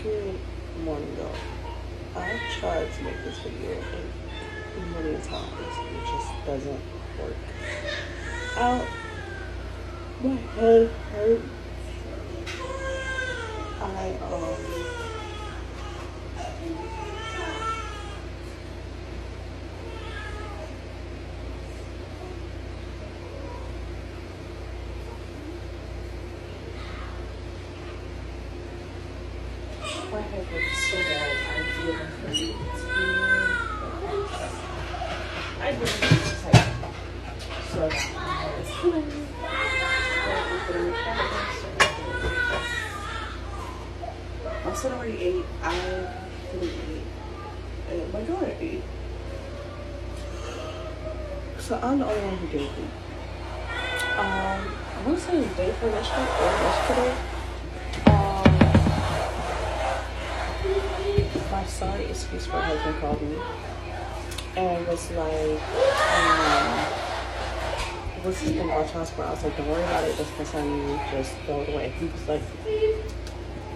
Good morning, y'all. I've tried to make this video a million times. It just doesn't work out. My head hurts. I my head hurts so bad. I feel like I really need to type. So it's killing me. My son already ate. I didn't eat. And my daughter ate. So I'm the only one who didn't eat. I want to say the day before yesterday or yesterday. My sorry excuse for her husband called me and was like, what's this thing about child support? I was like, don't worry about it, doesn't concern you, just throw it away. He was like,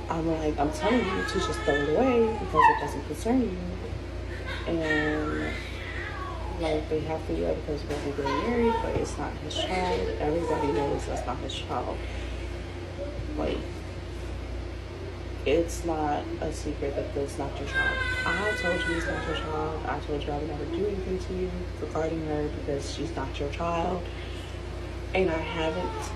I'm telling you to just throw it away because it doesn't concern you. And like, they have to do that because we're getting married, but it's not his child. Everybody knows that's not his child. Like, it's not a secret that that's not your child. I told you it's not your child. I told you I would never do anything to you regarding her because she's not your child. And I haven't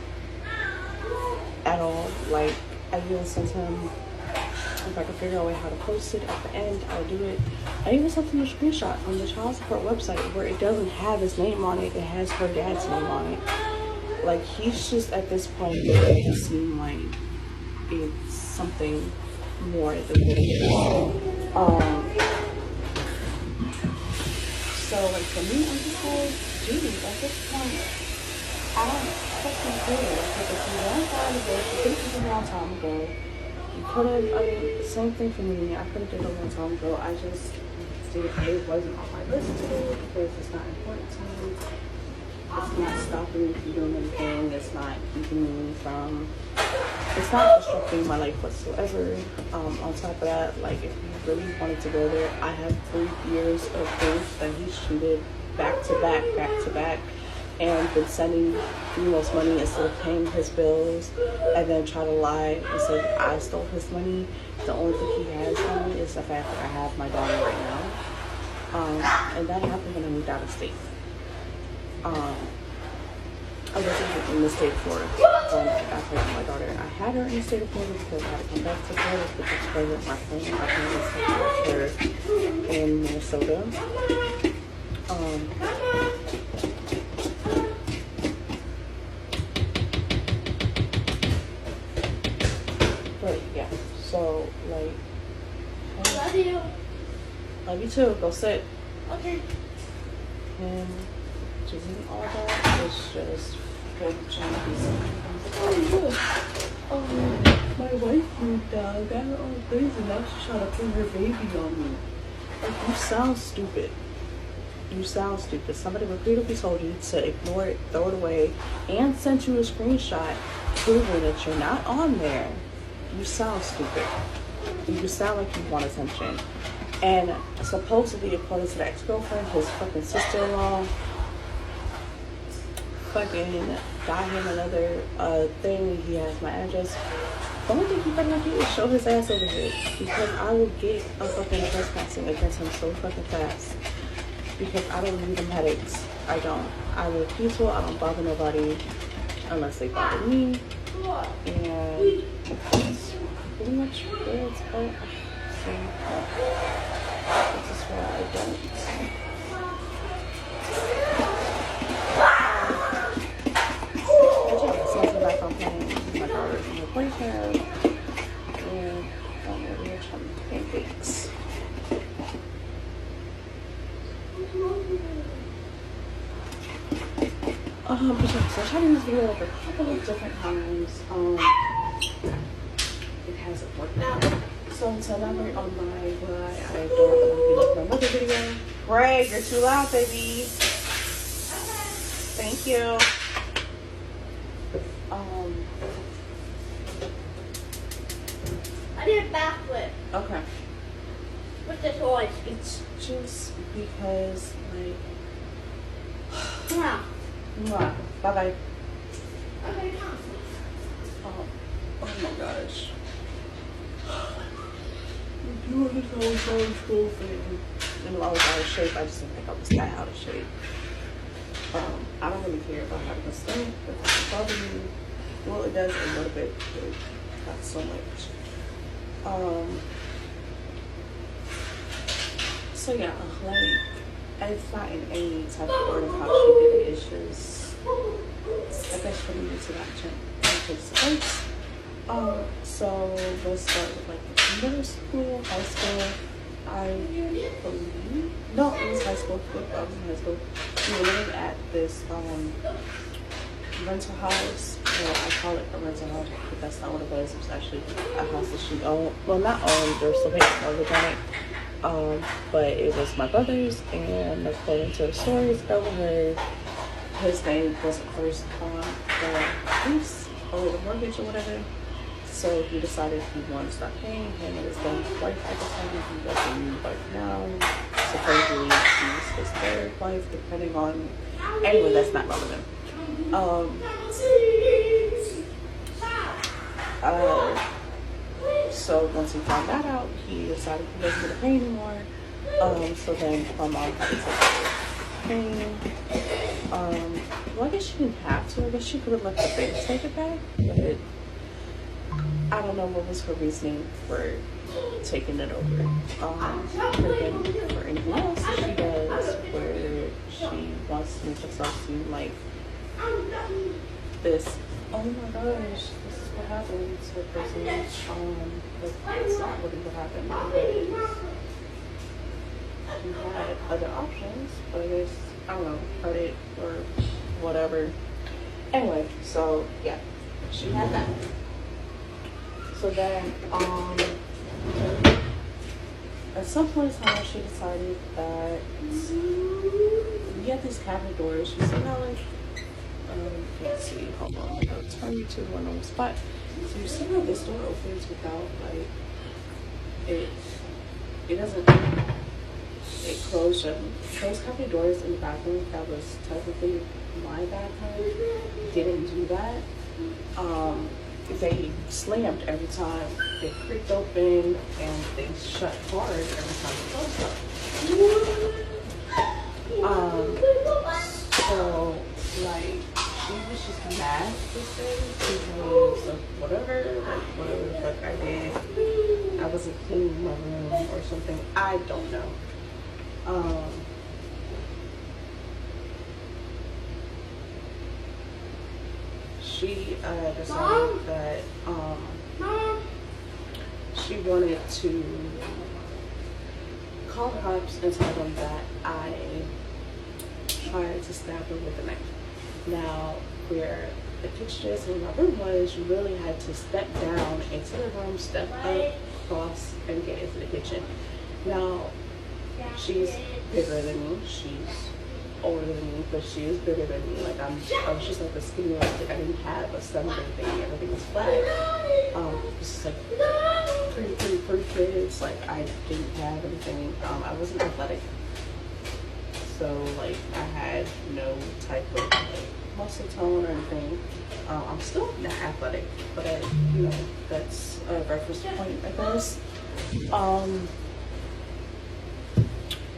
at all. Like, I even sent him, if I could figure out a way how to post it at the end, I'll do it. I even sent him a screenshot from the child support website where it doesn't have his name on it. It has her dad's name on it. Like, he's just at this point making it seem like it's something more than what it is. So like for me, I'm just like, geez, at this point, I don't fucking care. Because if you learned how to go, you could have did a long time ago. You could have, I mean, same thing for me. I could have did a long time ago. I just it wasn't on my list today because it's not important to me. It's not stopping me from doing anything. It's not keeping me from, it's not disrupting my life whatsoever. On top of that, like, if you really wanted to go there, I have 3 years of proof that he's cheated back to back, and been sending females money instead of paying his bills, and then try to lie and say I stole his money. The only thing he has on me is the fact that I have my daughter right now. And that happened when I moved out of state. I wasn't in the state of Florida when I had my daughter. I had her in the state of Florida because I had to come back to Florida because pregnant my parents had her in Minnesota. But yeah, so like, Love you. Love you too. Go sit. Okay. And doing all that is just good trying to be something. Oh, my wife moved out. I got her own things and now she's trying to put her baby on me. Like, you sound stupid. You sound stupid. Somebody repeatedly told you to ignore it, throw it away, and sent you a screenshot proving that you're not on there. You sound stupid. You sound like you want attention. And supposedly, according to the ex-girlfriend, his fucking sister-in-law fucking got him another thing. He has my address. The only thing he better not do is show his ass over here, because I will get a fucking trespassing against him so fucking fast. Because I don't need them headaches. I don't. I live peaceful. I don't bother nobody unless they bother me. And that's pretty much where it's at. So, this is why I don't. So I'm back on playing my daughter in the playtime. And we're trying to pancakes. But yeah, so I tried to use this video like a couple of different times. It hasn't worked out. So to elaborate on why I don't want to be like my mother video. Greg, you're too loud, baby. Thank you. it backwards Okay. with the toys. It's just because, like, Yeah. bye bye. Okay, come. Oh my gosh. You were just always so school thing. And I was out of shape. I just didn't think I was that out of shape. I don't really care about having a stomach. If it doesn't bother me, well, it does a little bit, but not so much. So yeah, like, it's not in any type of order of how she did it. It's just, I guess for me to not change the place. So let's start with like middle school, high school. I believe, no, it was high school. I was in high school. We were living at this rental house. Well, I call it a rental house, but that's not what it was. It was actually a house that she owned. Well, not owned. There was something mortgage on it. But it was my brother's, and according to the stories I overheard, his name wasn't first on the lease or the mortgage or whatever. So he decided he wanted to stop paying. Him and his then wife at the time, he was a new wife now. Supposedly she's his third wife, depending on. Anyway, that's not relevant. So once he found that out, he decided he wasn't going to pay anymore. So then my mom had to take paying. Well, I guess she didn't have to. I guess she could have let the bank take it back, but I don't know what was her reasoning for taking it over. For anything else she does, where she wants to make herself seem like this. Oh my gosh, this is what happens with person. That's not really what happened. She had other options, but I guess, I don't know, credit or whatever. Anyway, so yeah, she had that. So then, at some point in time, she decided that we had these cabinet doors. She said, "No, like, let's see, hold on, like, I'll turn you to one on the spot." So you see how this door opens without, like, it doesn't, it closed shut. Those cabinet doors in the bathroom, that was technically my bathroom, didn't do that. They slammed every time they creaked open, and they shut hard every time they closed up. So like, she was just mad with it because of whatever the fuck I did. I wasn't cleaning my room or something. I don't know. She decided that she wanted to call the cops and tell them that I tried to stab her with a knife. Now, where the kitchen is and my room was, you really had to step down into the room, step up, cross, and get into the kitchen. Now, she's bigger than me. She's older than me, but she is bigger than me. Like, I was just like a skinny one. Like, I didn't have a stomach or anything. Everything was flat. Just like pretty kids. Like, I didn't have anything. I wasn't athletic, so like I had no type of like muscle tone or anything. I'm still not athletic, but that's a reference point, I guess.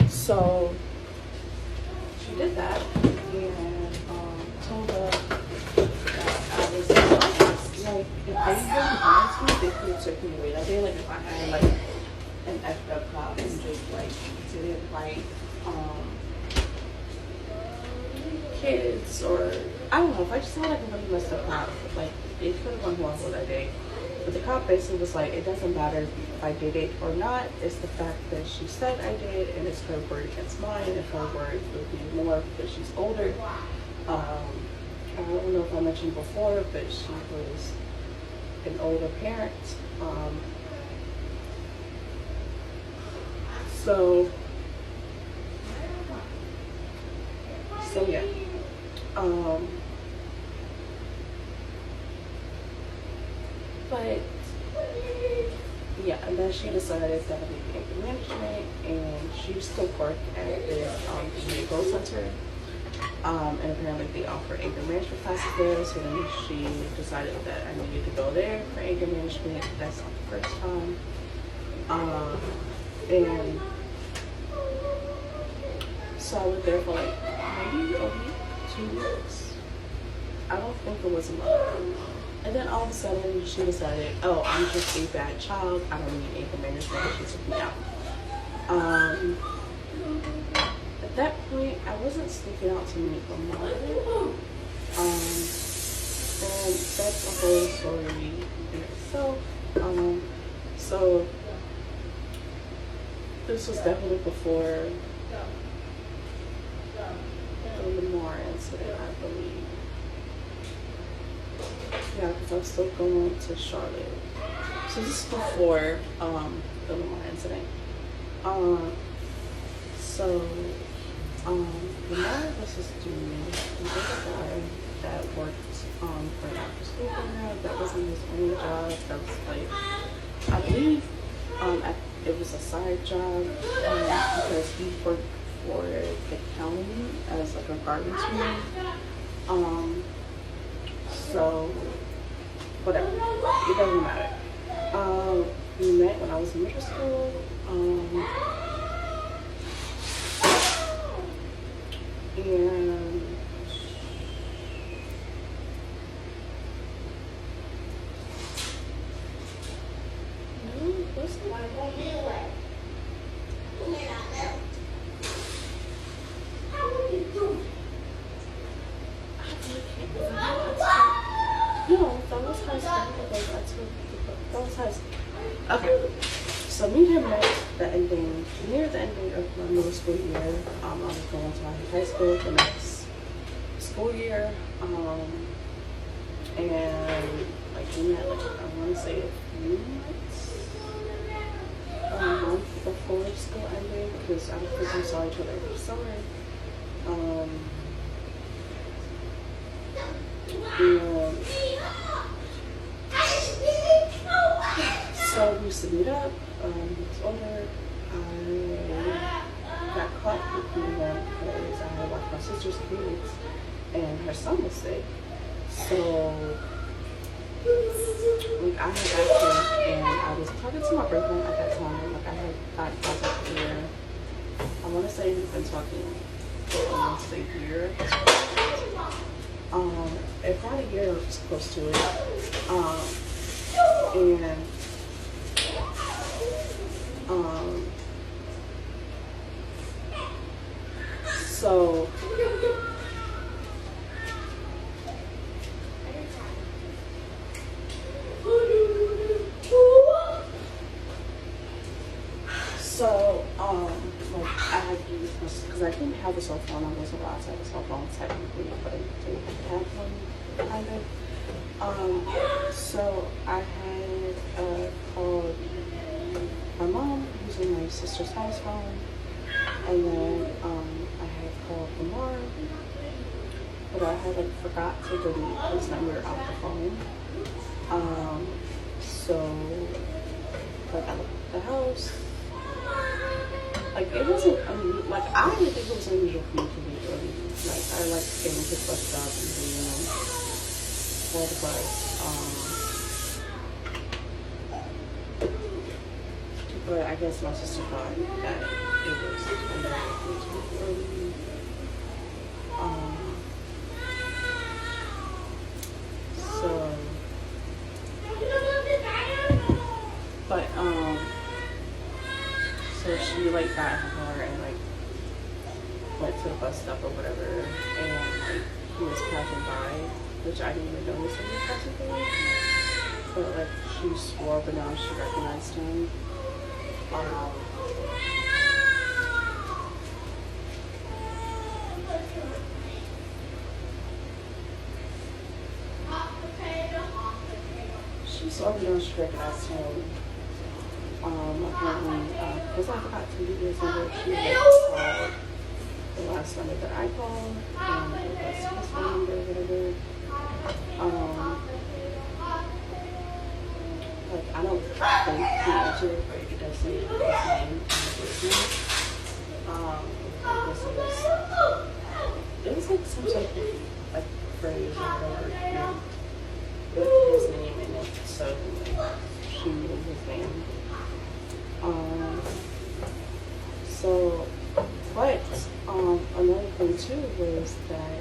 So she did that and told her that I was like, if they really wanted to, they could have took me away. Like, they, like, if I had like an effed up cop and just like didn't like kids, or I don't know, if I just had like a really messed up cop, like it could have gone horrible that day. But the cop basically was like, it doesn't matter if I did it or not. It's the fact that she said I did, and it's her word against mine, and her word would be more because she's older. I don't know if I mentioned before, but she was an older parent. So yeah. But yeah, decided that I needed anger management, and she used to work at this community growth center. And apparently they offer anger management classes there, so then she decided that I needed to go there for anger management. That's not the first time. And so I was there for like maybe a week, 2 weeks. I don't think it was a month. And then all of a sudden she decided, oh, I'm just a bad child. I don't need anger management. She took me out. At that point, I wasn't sneaking out to meet my mom. And that's a whole story in itself. So this was definitely before the Lamar incident, I believe. Yeah, because I was still going to Charlotte. So this is before the Lamar incident. Lamar was this dude, he was a guy that worked for an after school program. That wasn't his own job. That was like, I believe it was a side job because he worked for the county as like a garbage man. So whatever, it doesn't matter. We met when I was in middle school. And what's the No, that was high school. That was high school. Okay. So me and him met near the ending of my middle school year. I was going to my high school the next school year. And like we met like I want to say a few months, a month before school ended, because I don't think we saw each other every summer. So we used to meet up. He was older. I got caught with him because I had watched my sister's kids and her son was sick. So like I had got here and I was talking to my boyfriend at that time. Like I had got contact with her. I want to say we've been talking for almost a year. If not a year, it was close to it. Like I had to use this because I didn't have a cell phone. I wasn't allowed to have a cell phone technically, but I did have one kind of. So I had called my mom using my sister's house phone, and then I had called Lamar, but I had like forgot to delete his number off the phone. So like I looked at the house. Like it wasn't like I didn't think it was unusual for me to be early. Like I like getting to bus stop and being for the bus. But I guess my sister thought that it was unusual for me to be early. So she like got in her car and like went to the bus stop or whatever, and like he was passing by, which I didn't even notice he was passing by. But like she swore, but now she recognized him. She swore, but now she recognized him. Apparently, because I forgot to leave his number, she had called the last number that I called, and it was his phone number or whatever. Like, I don't think he answered, but it to say his name in the business. This it was like some type of like phrase or whatever, with his name in it, so like she knew his name. So, but another thing too was that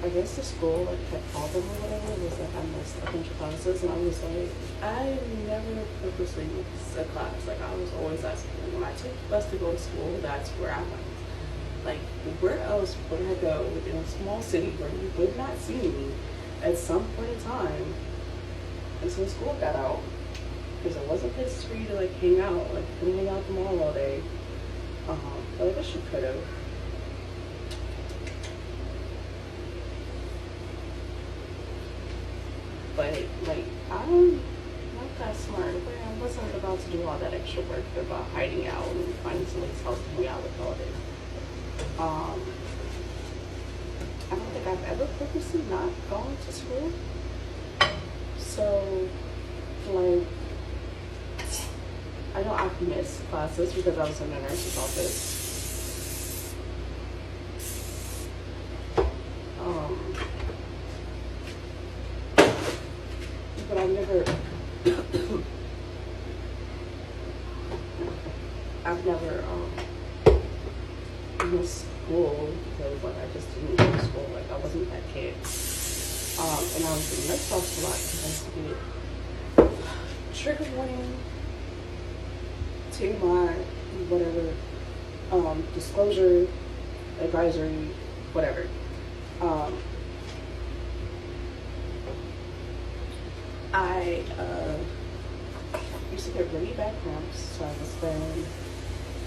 I guess the school like kept calling them or whatever, was that I missed a bunch of classes, and I was like, I never purposely missed a class. Like I was always at school. When I took the bus to go to school, that's where I went. Like where else would I go in a small city where you would not see me at some point in time until school got out? Because there wasn't places for you to like hang out. Like you couldn't hang out at the mall all day. But I guess you could have. But like I'm not that smart. But I wasn't about to do all that extra work about hiding out and finding somebody's house to hang out with all day. I don't think I've ever purposely not gone to school. So like I know I've missed classes because I was in the nurse's office. But I've never missed school because like I just didn't go to school. Like I wasn't that kid. And I was in the nurse's office a lot because I used to get trigger warning, TMI, whatever, disclosure, advisory, whatever. I used to get really bad cramps, so I would spend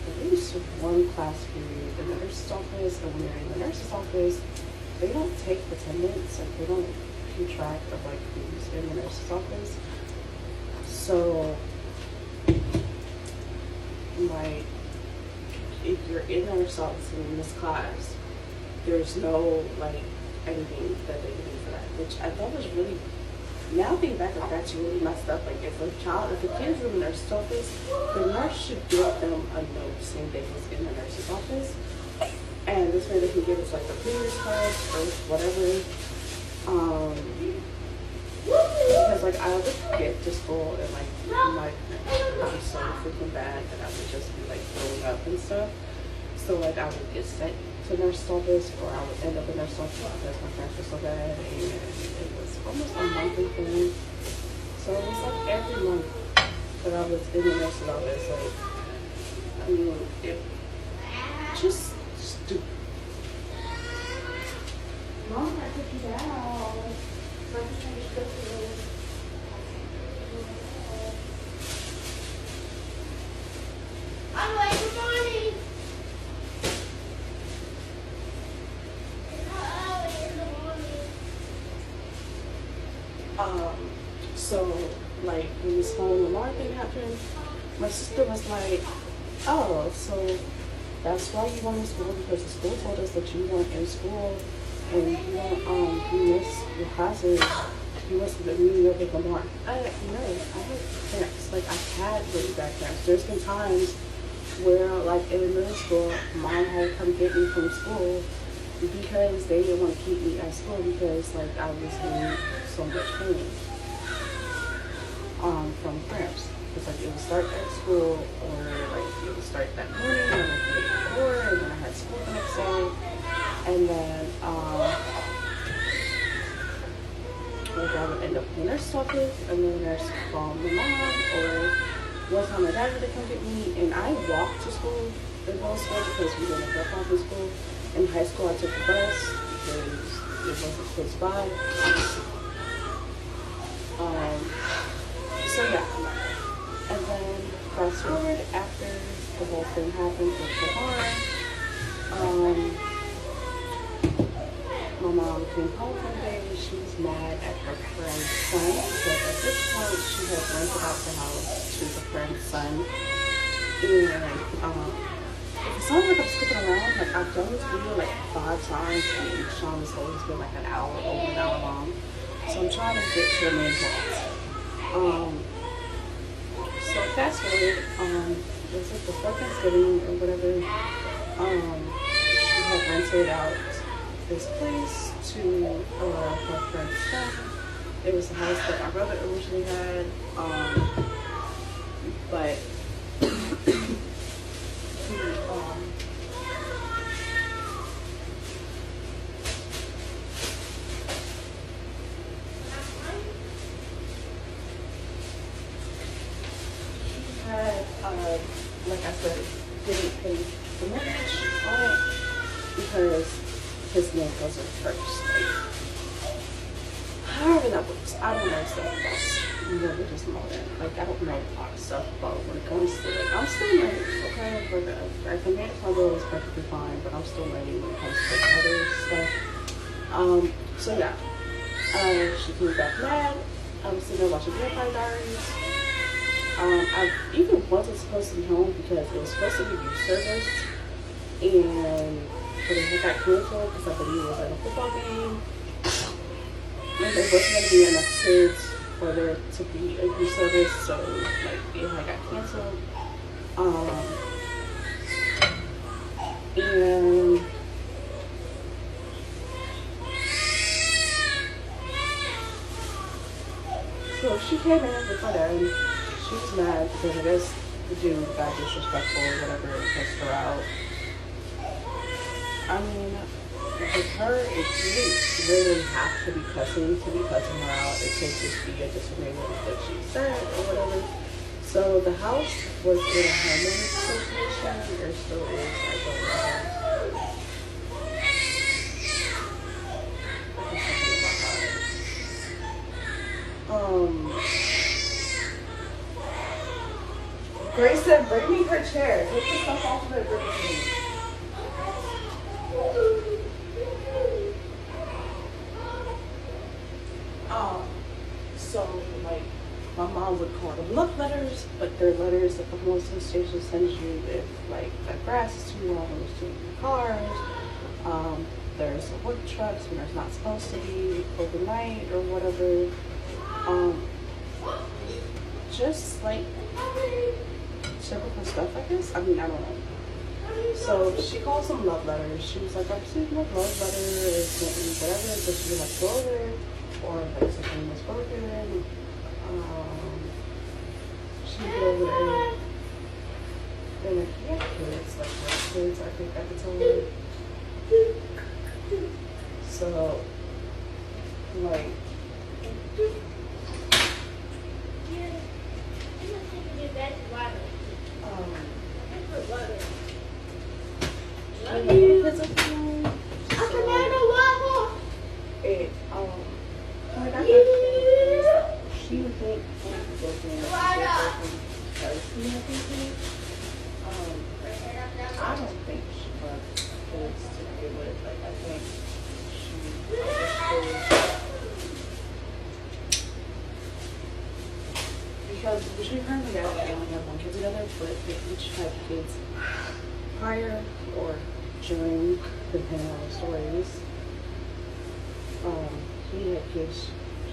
at least one class period in the nurse's office, and when you're in the nurse's office, they don't take attendance, like they don't keep track of like who's in the nurse's office. So like if you're in the nurse's office and in this class, there's no like anything that they can do for that, which I thought was really, now thinking back, like that's really messed up. Like if a kid is in the nurse's office, the nurse should give them a note saying they was in the nurse's office, and this way they can give us like the previous cards or whatever. Because like I would get to school and like my parents would be so freaking bad that I would just be like throwing up and stuff. So like I would get sent to nurse's office, or I would end up in nurse's office because my parents were so bad, and it was almost a monthly thing. So it was like every month that I was in the nurse's office. Like I mean, it just stupid. Mom, I took you down. So I'm just trying to go through. I'm late for morning. So like when this whole alarm thing happened, my sister was like, oh, so that's why you weren't in school, because the school told us that you weren't in school and you missed your classes. You must have been meeting up with Lamar. I had cramps. Like I've had really bad cramps. There's been times where like in middle school, mom had come get me from school because they didn't want to keep me at school because like I was in so much pain from cramps. Because like it would start at school, or like it would start that morning, or like the day before, and then I had school the next day, and then like I would end up in the nurse's office, and then the nurse would call my mom, or one time my dad would come get me, and I walked to school in middle school because we didn't drop off in school. In high school, I took the bus because it wasn't close by. So yeah, and then fast forward after the whole thing happened with Lamar, my mom came home one day and she was mad at her friend's son. So at this point, she had rented out the house to the friend's son, and it sounds like I'm skipping around. Like I've done this video like 5 times, and each time has always been like an hour, over an hour long. So I'm trying to get to the main point. So So fast forward, it was like before Thanksgiving or whatever. She had rented out this place to her friend's son. It was the house that my brother originally had, but had, like I said, didn't pay the mortgage on it because his name wasn't first. Like, however that works, I don't know stuff about mortgages and all that. Like, I don't know a lot of stuff about when it comes to it. I'm still learning, okay? But I can manage my bill is perfectly fine, but I'm still learning when it comes to other stuff. So yeah, she came back mad. I was sitting there watching Vampire Diaries. I even wasn't supposed to be home because it was supposed to be youth service, but it got canceled because I believe it was at a football game, and there wasn't going to be enough kids for there to be a youth service, so like it had got canceled. And so she came in with my dad. She was mad because I guess the dude got disrespectful or whatever and cussed her out. I mean, with her, it didn't really have to be cussing her out. It could just be a disagreement with what she said or whatever. So the house was in a homeowners association, or still is, I don't know. Grace said, bring me her chair. Take the stuff off of it, bring it to me. So, like, my mom would call them love letters, but they're letters that the homeless association sends you if, like, the grass is too long, there's too many cars, there's wood trucks when there's not supposed to be overnight or whatever. Just, like, typical stuff, I guess. I mean, I don't know. So she calls them love letters. She was like, I received my love letter, whatever, so she would like go over there, or like something was broken. She would go over there. And like, yeah, kids, like my kids, I think at the time. So, like, she would think I don't think she wants kids to begin with. Like, I think she understood. Because between her and my dad, they only have one kid together, but they each had kids prior or during, depending on the stories. He had kids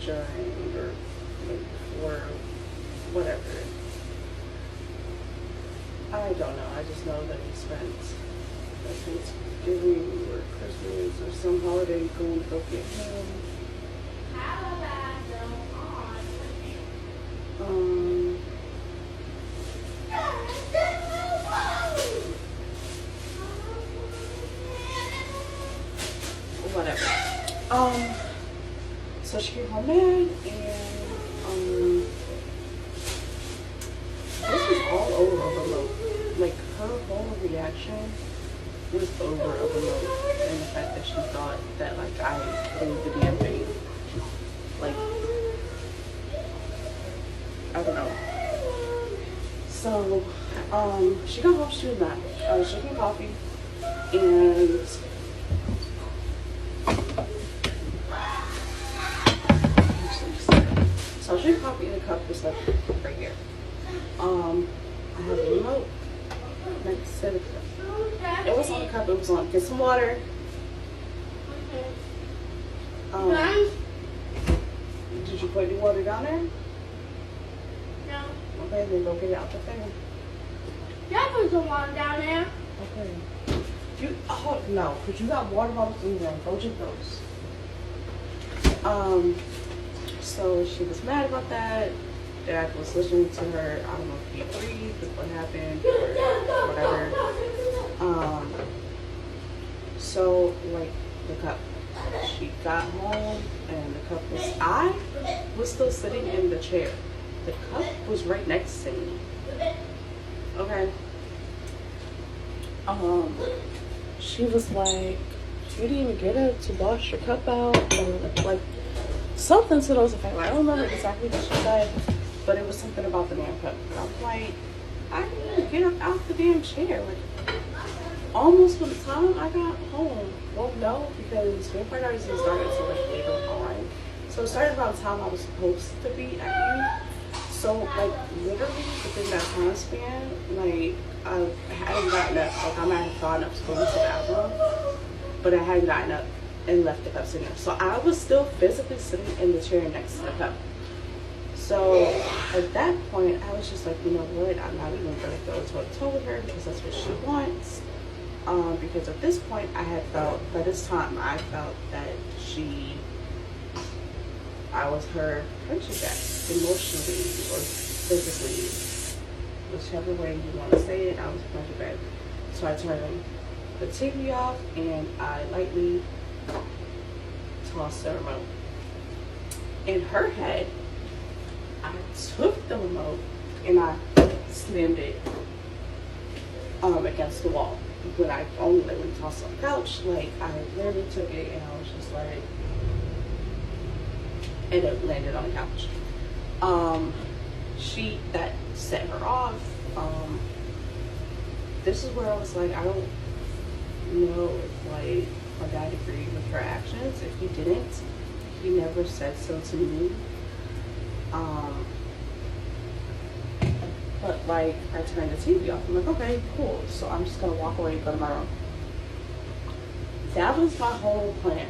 during or before, whatever. I don't know. I just know that he spent Thanksgiving or Christmas or some holiday going to go get him. Whatever. So she came home mad, and this was all over a remote. Like, her whole reaction was over a remote, and the fact that she thought that, like, I pulled the damn thing. Like, I don't know. So, she got home, she was mad. I was drinking coffee, and so I was drinking coffee in a cup just like right here. I have a remote next to the cup. It was on the cup, it was on. Get some water. Did you put any water down there? No. Okay, then go get it out the thing. That was the one down there. Okay. No, because you got water bottles in there. Go drink those. So she was mad about that. Dad was listening to her, I don't know if he agreed with what happened or whatever. So like the cup. She got home and the cup I was still sitting in the chair. The cup was right next to me. Okay. She was like, you didn't even get her to wash your cup out, or like something to those effects. Like, I don't remember exactly what she said, but it was something about the damn cup. And I was like, I didn't even get her out the damn chair. Like, almost by the time I got home. Well, no, because Vampire Diaries didn't start until like later on. So it started about the time I was supposed to be at you. So like literally within that time span, like I hadn't gotten up. Like I might have gotten up to go to the bathroom, but I hadn't gotten up and left the cup sitting there. So I was still physically sitting in the chair next to the cup. So at that point, I was just like, you know what? I'm not even gonna go toe-to-toe with her because that's what she wants. Because at this point, I had felt, by this time, I felt that I was her friendship back, emotionally or physically, whichever way you want to say it, I was her friendship back. So I turned the TV off and I lightly tossed the remote. In her head, I took the remote and I slammed it against the wall. When I only like when tossed on the couch, like I literally took it and I was just like, and it landed on the couch. That set her off. This is where I was like, I don't know if like my dad agreed with her actions. If he didn't, he never said so to me. But like I turned the TV off. I'm like, okay, cool. So I'm just gonna walk away and go to my room. That was my whole plan.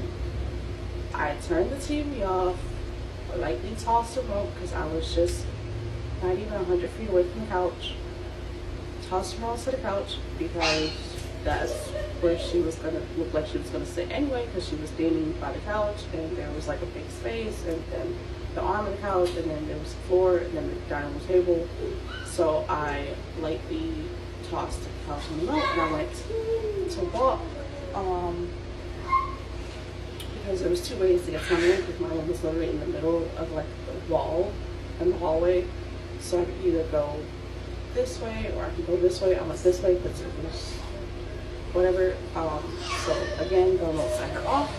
I turned the TV off, lightly tossed the remote because I was just not even 100 feet away from the couch. Tossed her onto the couch because that's where she was gonna look like she was gonna sit anyway, because she was standing by the couch and there was like a big space and then the arm of the couch and then there was the floor and then the dining room table. So I lightly tossed the couch on the remote and I went to walk because there was two ways to get to my room, because my room was literally in the middle of like the wall and the hallway. So I could either go this way or I could go this way. I went this way because it was whatever. So again, the remote set her off.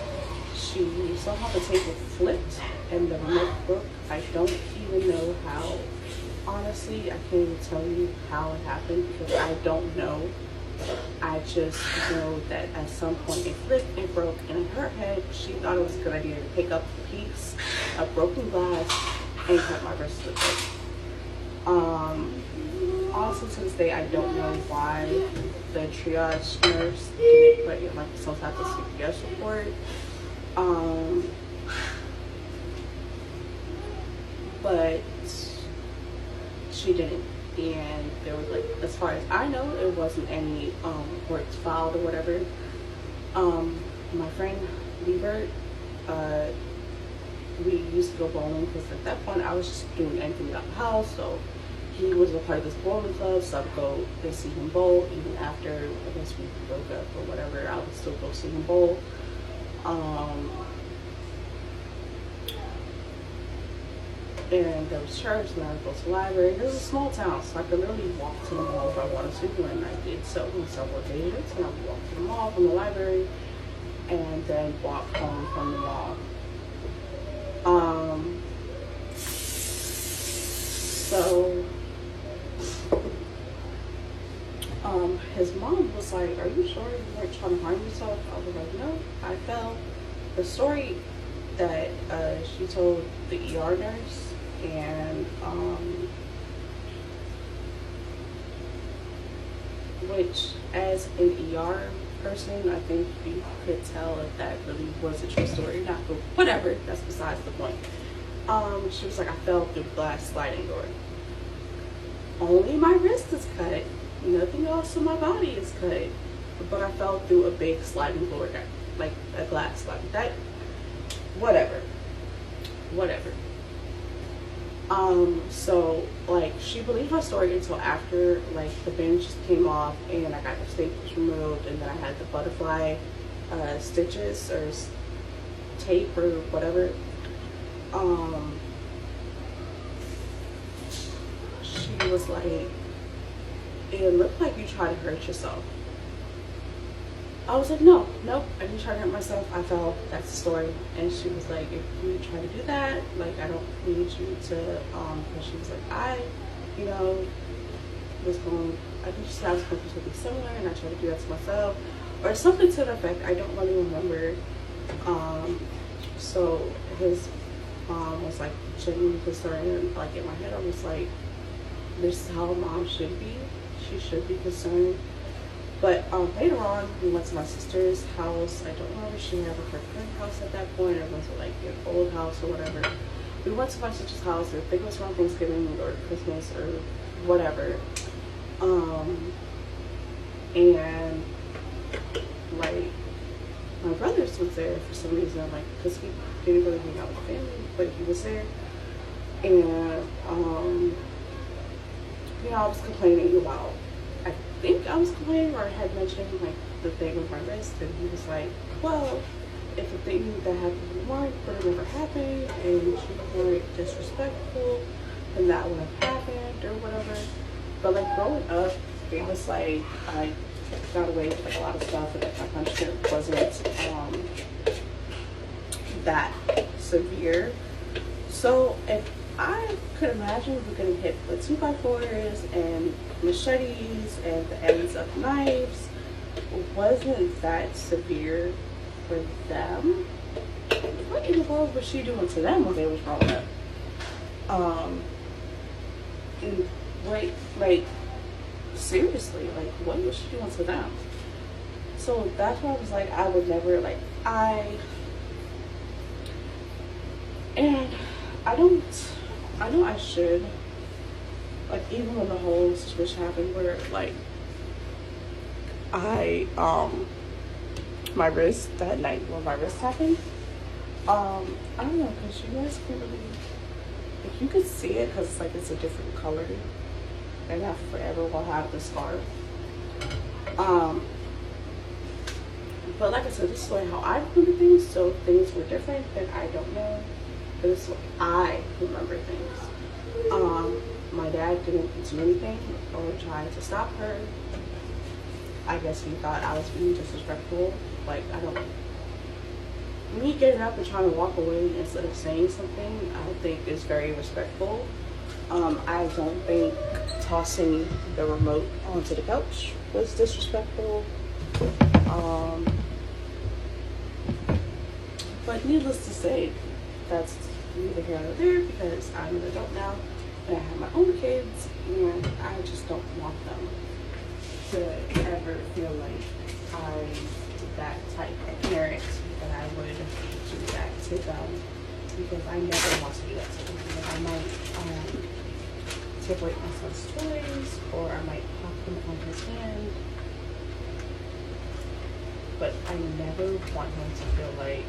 She somehow the table flipped and the remote broke. I don't even know how. Honestly, I can't even tell you how it happened because I don't know. I just know that at some point it flipped and broke, and in her head, she thought it was a good idea to pick up a piece of broken glass and cut my wrist with it. Also to this day, I don't know why the triage nurse didn't put in like some type of CPS report. But she didn't, and there was like, as far as I know, it wasn't any reports filed or whatever. My friend Liebert, we used to go bowling because at that point I was just doing anything around the house, so he was a part of this bowling club, so I'd go and see him bowl. Even after I guess we broke up or whatever, I would still go see him bowl. And there was church, and I would go to the library. It was a small town, so I could literally walk to the mall if I wanted to, and I did so on several occasions. And I would walk to the mall from the library, and then walk home from the mall. His mom was like, "Are you sure you weren't trying to harm yourself?" I was like, "No, I fell." The story that she told the ER nurse, and which as an ER person, I think you could tell if that really was a true story or not, but whatever, that's besides the point. She was like, I fell through the glass sliding door. only my wrist is cut. Nothing else on my body is cut. But I fell through a big sliding door, like a glass slide. That, whatever. Whatever. So like she believed my story until after like the bandages came off and I got the staples removed, and then I had the butterfly stitches or tape or whatever. She was like, it looked like you tried to hurt yourself. I was like, no, nope, I didn't try to hurt myself. I fell. That's the story. And she was like, if you try to do that, like, I don't need you to, because she was like, I think she said I was going to do something similar, and I tried to do that to myself, or something to the effect. I don't really remember. So his mom was like genuinely concerned, and like in my head, I was like, this is how a mom should be. She should be concerned. But later on, we went to my sister's house. I don't remember if she had like her current house at that point, or went to like an old house or whatever. We went to my sister's house. I think it was around Thanksgiving or Christmas or whatever. And like my brothers was there for some reason, like because he didn't really hang out with the family, but he was there. And I was complaining about. I think I was complaining, or I had mentioned like the thing with my wrist, and he was like, well, if the thing that happened with Mark would have never happened and you weren't disrespectful, then that would have happened or whatever. But like growing up, it was like I got away with like a lot of stuff, and like my punishment wasn't that severe. So if I could imagine we getting hit with 2x4s and machetes and the ends of knives wasn't that severe for them, what in the world was she doing to them when they was growing up? And like seriously, like what was she doing to them? So that's why I was like, I would never I know I should, like, even when the whole situation happened where like my wrist, that night when my wrist happened, I don't know, because you guys can really, if you could see it, because like it's a different color, and I forever will have the scarf. But like I said, this is like how I remember things, so if things were different, then I don't know. But this is what I remember things. My dad didn't do anything or try to stop her. I guess he thought I was being disrespectful. Like, me getting up and trying to walk away instead of saying something, I don't think is very respectful. I don't think tossing the remote onto the couch was disrespectful. But needless to say, that's neither here nor there, because I'm an adult now and I have my own kids, and I just don't want them to ever feel like I'm that type of parent that I would do that to them, because I never want to do that to them. Like, I might take away my son's toys, or I might pop him on his hand, but I never want him to feel like,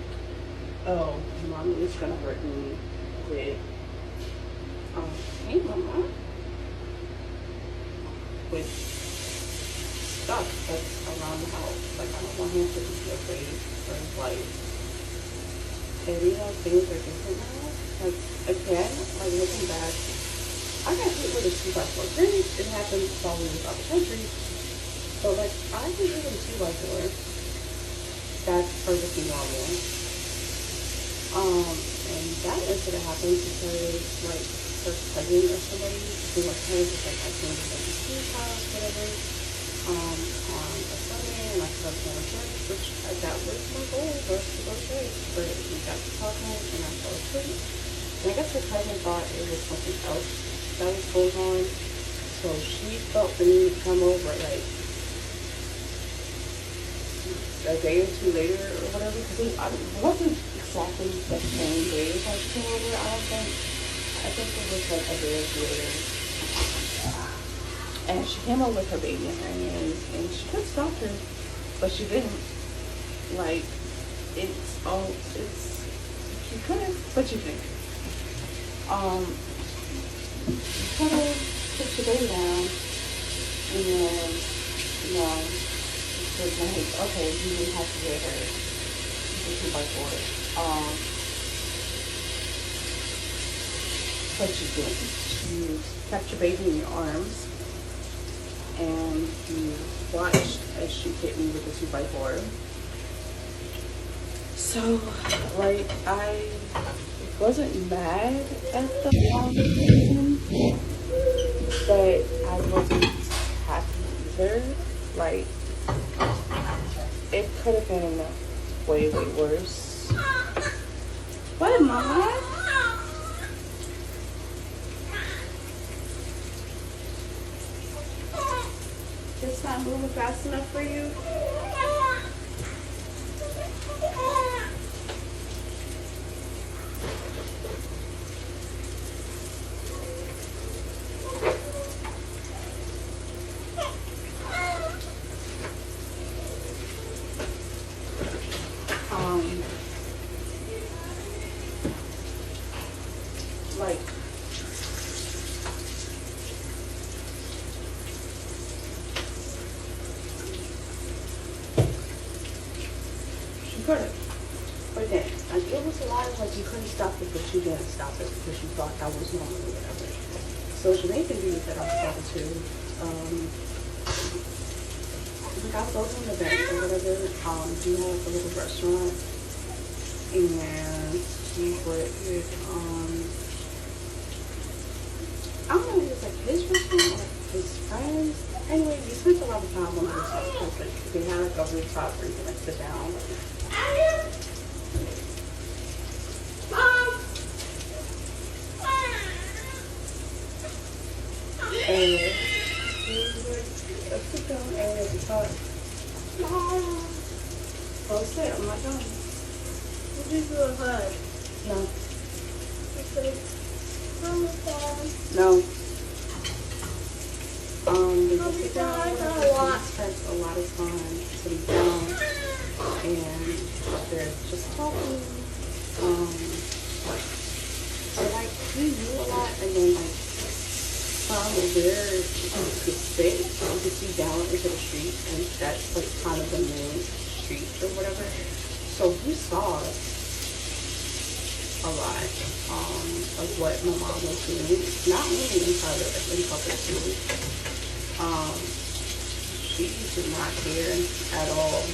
oh, mommy is gonna hurt me with, hey mama, with stuff that's around the house. Like, I don't want him to be afraid for his life. And things are different now. Like, again, like looking back, I got hit with a 2x4. Granted, it happened while we was out of the country, but like, I get hit with a 2x4. That's perfectly normal. And that incident happened because, like, her cousin or somebody who was parents was like, I came to the school's house, whatever, on a Sunday, and I slept on church, which that was my goal, was to go to church. But we got to talking, and I fell asleep. And I guess her cousin thought it was something else that was going on, so she felt the need to come over, like, a day or two later or whatever, because it wasn't exactly the same day as I came over, I don't think. I think it was like a day or two later. And she came up with her baby in her hands, and she could have stopped her, but she didn't. Like, she could have, but she didn't. You could have put your baby down, and then, you know, it was like, okay, you didn't have to get her the 2x4. But you didn't. You kept your baby in your arms, and you watched as she hit me with the 2x4. So, like, I wasn't mad at the season, but I wasn't happy either. Like, it could have been way, way worse. What, Mama? It's not moving fast enough for you? Like, she could have, but then, like, it was a lot of, like, you couldn't stop it, but you didn't stop it because you thought that was normal or whatever. So Jamaican dude that I was talking to, like, I was over in the bank or whatever, he had a little restaurant, and he would, I don't know if it was like his restaurant or his friends. Anyway, he spent a lot of time on the rooftop because like, they had like a rooftop where you can like sit down. And he was like, let's sit down and we talk. Oh, sit, I'm not done. Would you do a hug? No. No. They just sit down and he spends a lot of time sitting down and they're just talking. So like he knew a lot, and then like from where you could sit, you could see down into the street, and that's like kind of the main street or whatever. So he saw a lot of what my mom was doing, not only in public too. She did not care at all.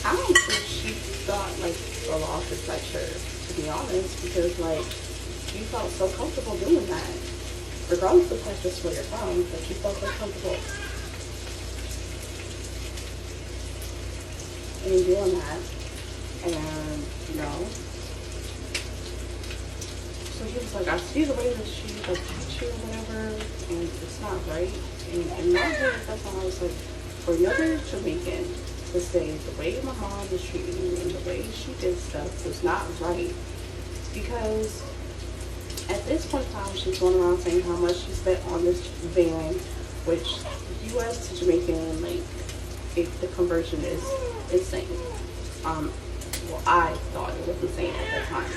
I don't think she thought like a law could touch her, to be honest, because like you felt so comfortable doing that, regardless of like just where you're from, but you felt so comfortable in doing that. And, you know, so he was like, I see the way that she like treats you or whatever, and it's not right. And in my head, that's when I was like, for another Jamaican to say the way my mom was treating you and the way she did stuff was not right, because at this point in time, she's going around saying how much she spent on this van, which US to Jamaican, like, the conversion is insane. Well, I thought it was insane at that time.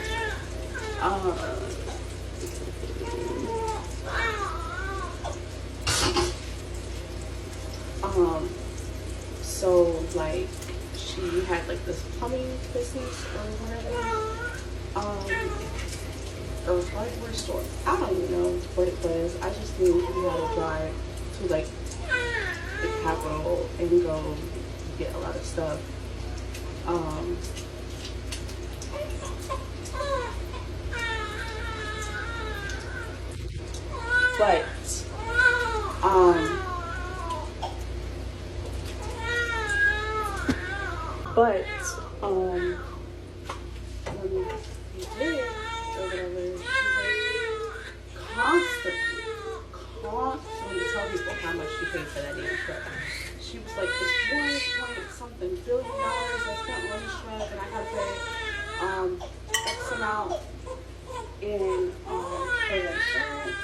So like she had like this plumbing business or whatever, or hardware store. I don't even know what it was. I just knew we had to drive to like the capital and go get a lot of stuff. But when we did or whatever, she constantly tell people how much she paid for that damn truck. She was like, it's $1.something billion I spent on this truck, and I had to pay X amount in for insurance.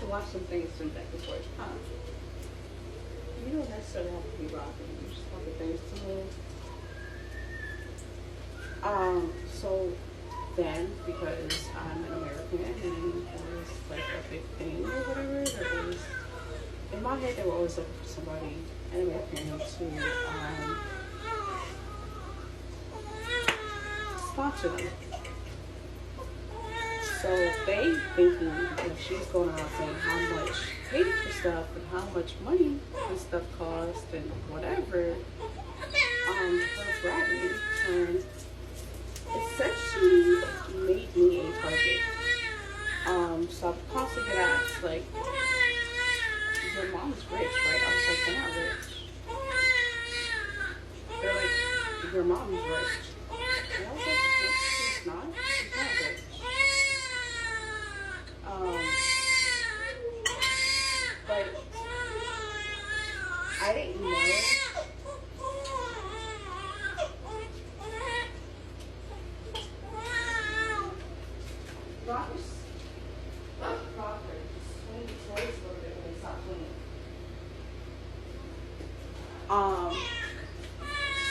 to watch some things from back before it's time. You don't necessarily have to be rocking. You just want the things to move. So then, because I'm an American and it was like a big thing or whatever, there was, in my head, they were always looking for somebody, an American, to sponsor them. So they thinking that she's going around saying how much paid for stuff and how much money this stuff cost and whatever, her bragging and essentially made me a target. So I'm constantly get asked like, your mom's rich, right? I was like, they're not rich. They're like, your mom's rich. And I was like, no, she's not. She's not rich. But I didn't know.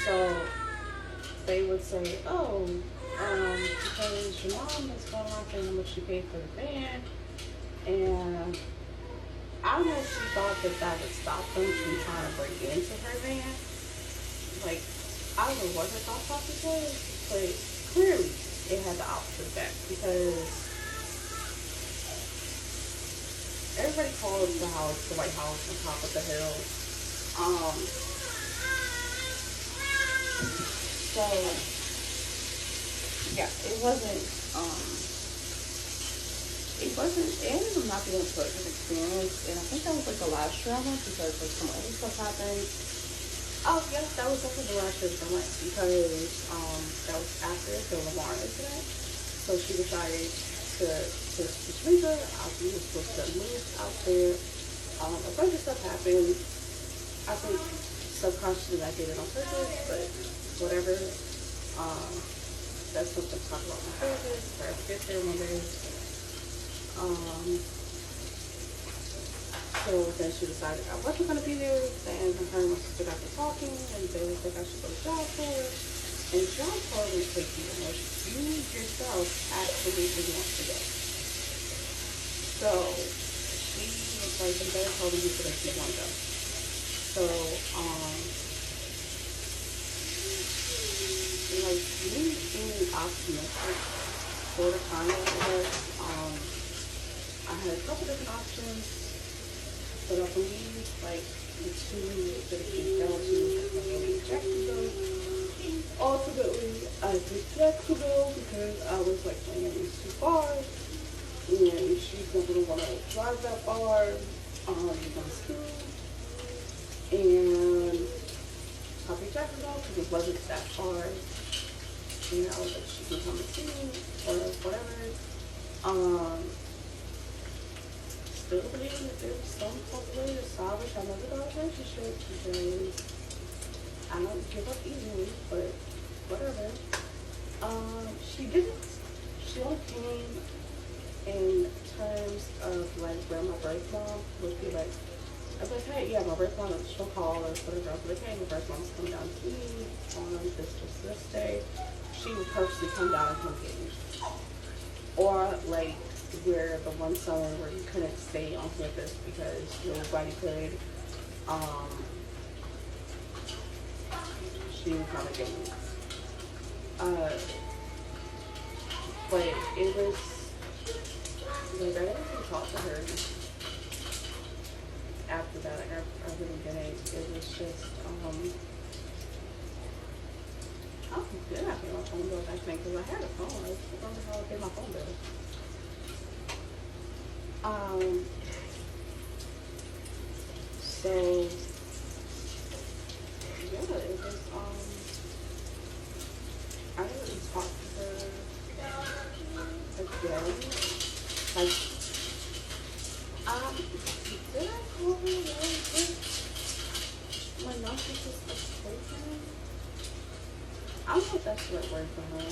So they would say, oh, because your mom is going around saying how much she paid for the van, and I don't know if she thought that would stop them from trying to break into her van. Like, I don't know what her thought process was, but clearly it had the opposite effect because everybody calls the house the White House on top of the hill. So yeah, it ended up not being a pleasant experience, and I think that was like the last year I went because like some other stuff happened. Oh yes, that was definitely the last year I went because that was after the Lamar incident. So she decided to leave her. We were supposed to move out there. A bunch of stuff happened. I think subconsciously I did it on purpose, but whatever. That's something to talk about on purpose. Or I get there one day. So then she decided I wasn't going to be there, and her and my sister got to talking, and they would think I should go to job for her. And job for her would take you unless you yourself absolutely want to go. So she was like, they better tell the people that you want to go. So, like, me being optimistic for the time I was, I had a couple different options, but I believe, like, the two that it came down to was Jacksonville. Ultimately, I picked Jacksonville because I was like, man, it's too far, and she's not going to want to drive that far on school, and I picked Jacksonville because it wasn't that far, you know, that she can come and see me, or whatever. Still believing that there was some possibility to salvage another relationship because I don't give up easily, but whatever. She only came in terms of like where my birth mom would be like, I was like, hey, yeah, my birth mom, she'll call or whatever. I was like, hey, my birth mom's coming down to me on this day. She would purposely come down and come get me. Or like, where the one summer where you couldn't stay on campus because nobody could, she would come and get me. But it was, like, I didn't even talk to her after that. Like, I really didn't. It was just, oh, did I pay my phone bill back then? Because I had a phone. I just remember how I paid my phone bill. So yeah, it was, I didn't talk to her again. Like, did I call her really quick? My narcissist boyfriend? I don't know if that's the right word for her.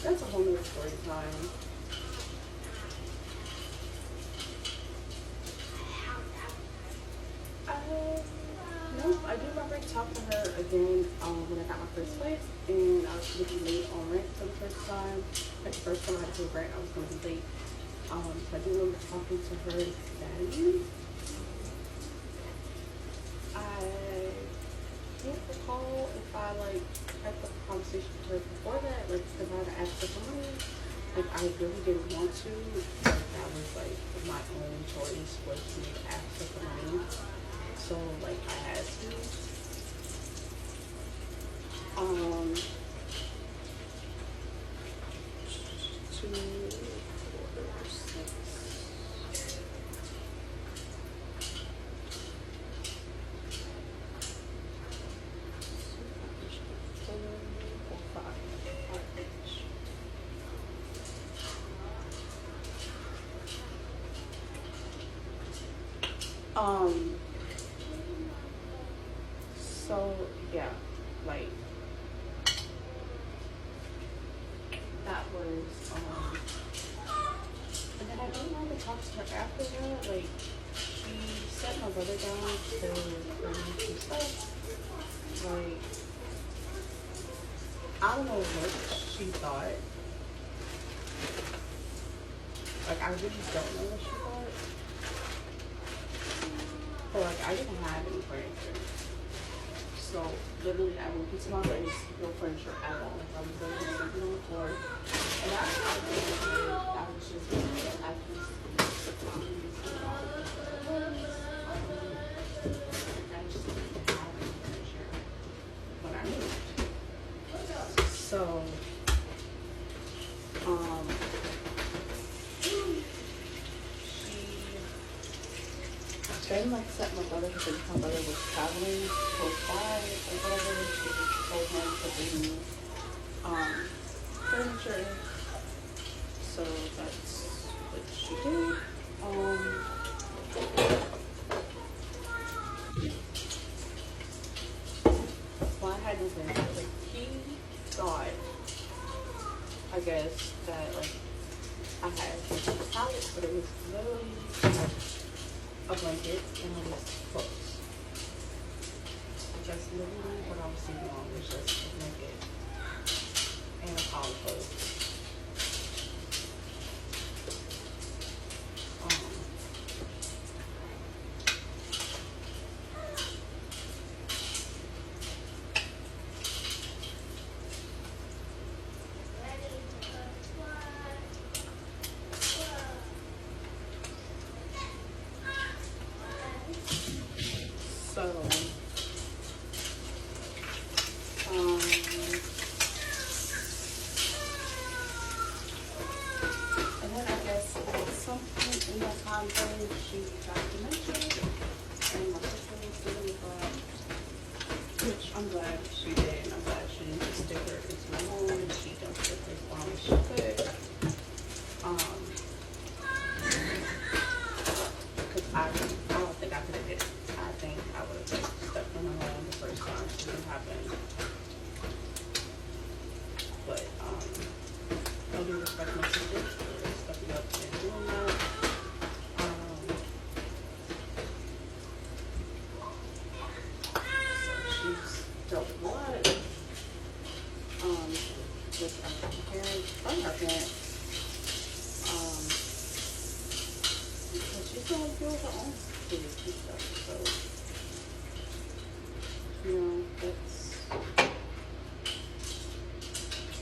That's a whole nother story time. talk to her again when I got my first place, and I was going to be late on rent for the first time. Like the first time I had to pay rent, I was going to be late. So I do remember talking to her then. I can't recall if I like had the conversation with her before that, like because I had asked her for money. Like I really didn't want to, but that was like my only choice was to ask her for money. So like I had to. 2, 4, 6. So yeah, like that was and then I don't know to talk to her after that. Like she set my brother down to bring some stuff. Like I don't know what she thought. Like I really don't know what she thought. But like I didn't have any furniture. So literally I moved into my place, no furniture at all. Like I was literally sleeping on the floor. And that's how I was just I just didn't have any furniture when I moved. So then like set my brother because my brother was traveling close by or whatever. She just told him to bring me furniture. So that's what she did. Well, I had no furniture. Like he thought, I guess, that like I had a pallet, but it was literally a blanket and his clothes. That's literally what I was sleeping on, was just a blanket and a pile of clothes. And then I guess at some point in that time frame, she got dementia, and my sister was dealing with that, which I'm glad she did, and I'm glad she didn't just stick her into my home, and she jumped with her as long as she could. Because I don't think I could have did it. I think I would have like stepped in her home the first time something happened. But I do respect my sister for stepping up and doing that. So she's dealt with a lot with her parents, from her parents. Because she's going to deal with her own kids and stuff. So, you know, that's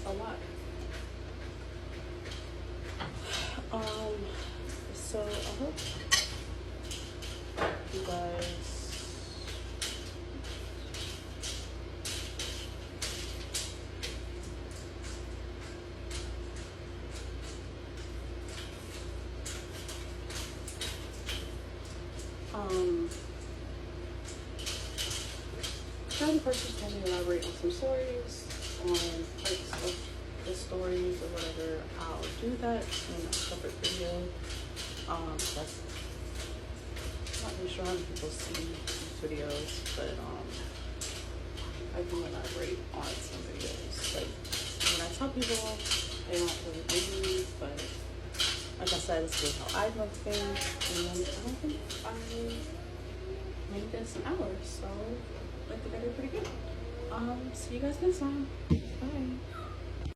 a lot. So I hope you guys trying to purchase can elaborate on some stories on like stuff, the stories or whatever. I'll do that in a separate video. That's not really sure how many people see these videos, but I can elaborate on some videos. Like when I tell people, they don't really believe me, but like I said, this is how I know things, and I don't think I made this an hour, so I think I did pretty good. See you guys next time. Bye.